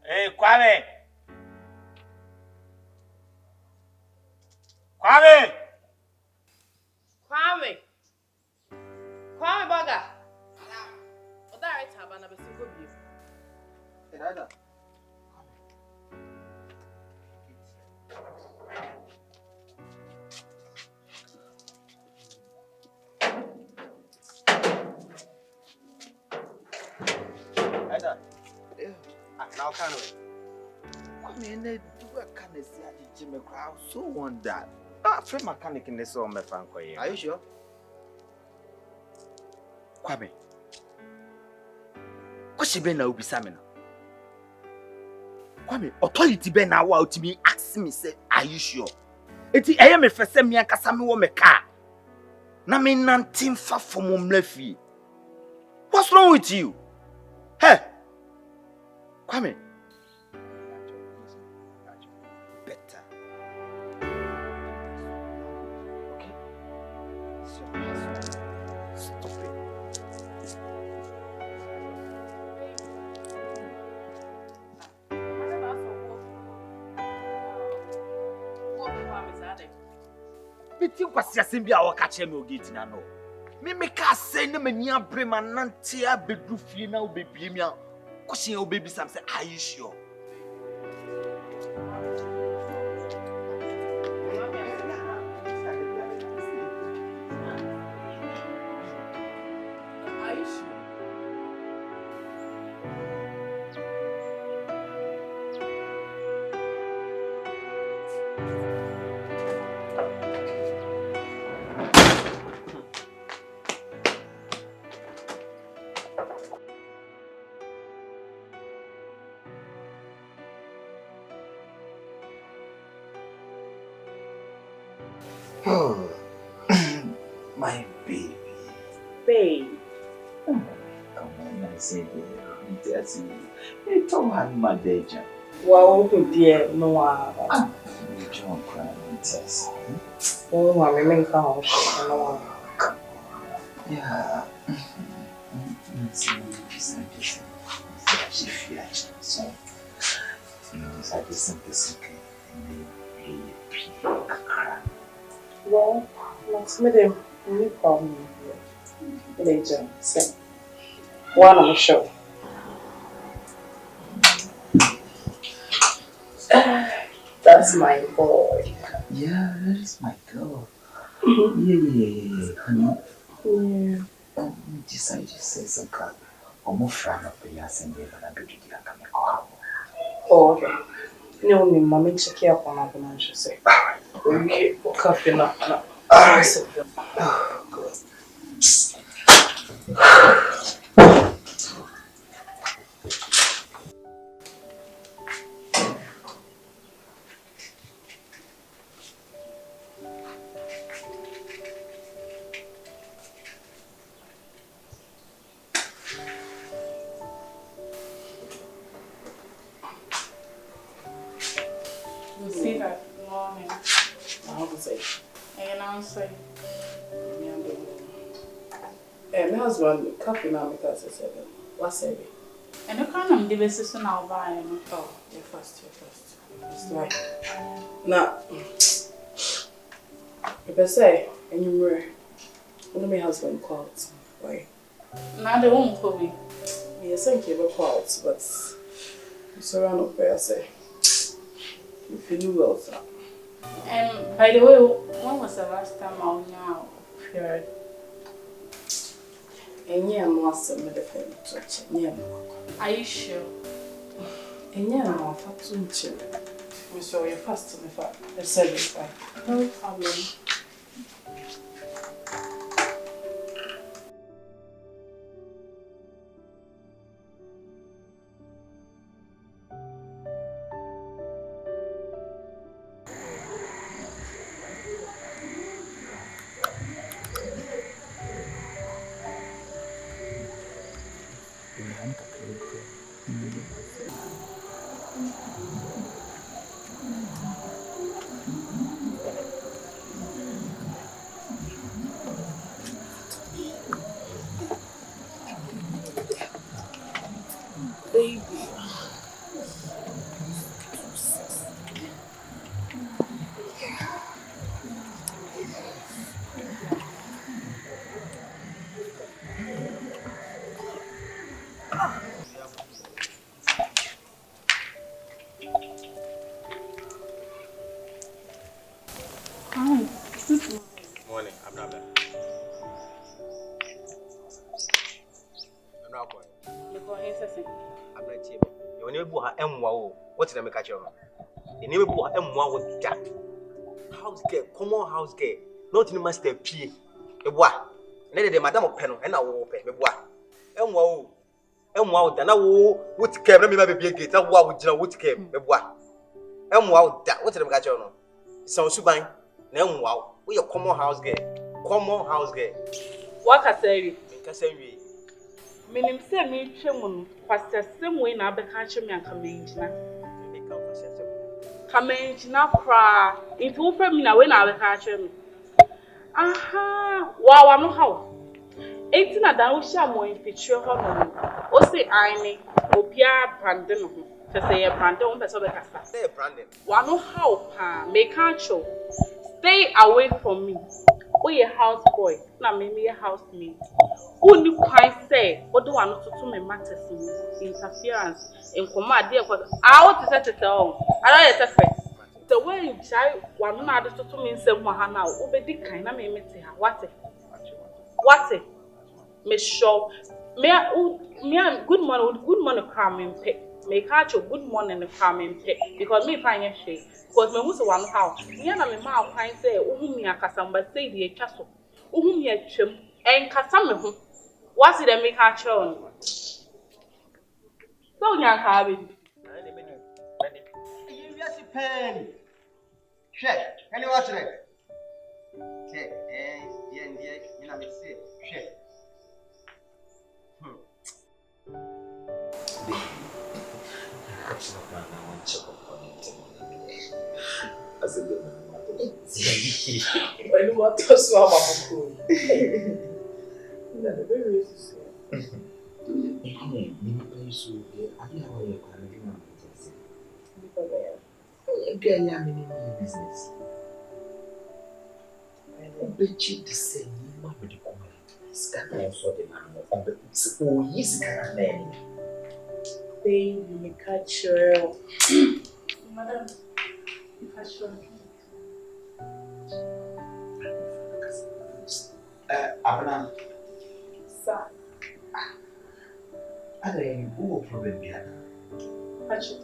Hey, Kwame! Kwame! Kwame! Kwame Baga! What are you having a single view? Now, can we? I mean, they do a kind of see Jimmy crowd so wonder. Ah, free mechanic in the summer, Franco. Are you sure? Kwame. What's she been now, Bisamina? Kwame, authority been now out to me, ask me, say, are you sure? It's I am a first me and Cassami woman car. Na me nantin fa for mumlefi. What's wrong with you? Hey! Kwame. Better. Okay? Stop it. Biti kwasi asembi a wakache me ogeti na no. Me ka say na mani abrema nante abedu fie na obebie mi a. Question your baby Sam say, are you sure? Are you sure? Oh, my baby. Babe. Come on, I say, it's all hand my deja. Wow, dear, no one. You don't cry, Tess. Oh, I mean, come on. Yeah. She feels so. I just think it's okay. Well, let's meet him. No problem here. Later, so. One on the show. That's my boy. Yeah, that is my girl. Yeah. Honey. Yeah. Decide to say some kind of more friend of the years and never a bit of coming. Oh, okay. No, me, mommy, check out on our financial say. Okay, coffee now. Alright. Oh, God. See that morning. I would say. And I'm saying, my husband, coffee now because I said, what's it? And you can't do this now, buying. Oh, you're first. That's right. Now, if I say, and you were, one of my husband called, why? Now they won't call me. Yes, I gave a call, but it's around up where I say, you feel well, sir. And by the way, when was the last time I now heard? And yeah, I'm lost in the family church. Yeah, Are you sure? and yeah, I'm off at 2 children. We saw your first in the fact, the service by No problem. baby. I'm not here. You never have M1. What's the make a chair? You never have M1 with that. House girl, common house girl. Not in Master P. A what? Neither the Madame of Penal and I will pay me what? M1. M1, and I will would care. Let me be a gate. I would you would care. Me what? M1, that what's the make a chair? So, Subine, M1. We are common house girl. Common house girl. What I say? Say Minim say me twem pastor same way na be catch me and come na kra if you pray me na we na be catch me aha wa no how enti na dan wo hia mo mfitwe ho no o say ane obia brand no ho say e brand o person be kasa say branding wa no how pa make catch stay away from me. We a house boy, na me a housemaid. Only quite say, what do I not to me matters interference in command, dear. I want to set it all. I don't affect. The way you try one another to me, some one now, obey kind of me. What it? Miss Shaw, me, good morning, cramming pay. Make catch a good morning and cramming pay because me find a shade. Because me who's one house. Me and my mouth kind say, me a casamba say the castle. Me a trim and casame. What's it that make her churn? So young cabin. Yes, pen. Check. Can you watch it? Check. Dear, you know, say, check. When you want to swap up, very business. Bet you the same with the woman. Scan also the man of the easy kind of man. baby, me catch your madam. Catch your Abna, sir. I don't problem behind. Catch your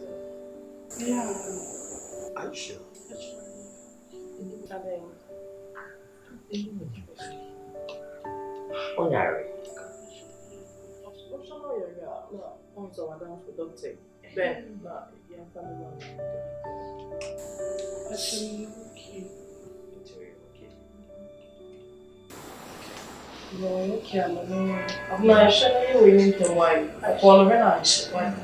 yeah. Are you sure? Oh, Larry. Actually, okay, I'm not sure you need to why. I call her and she went.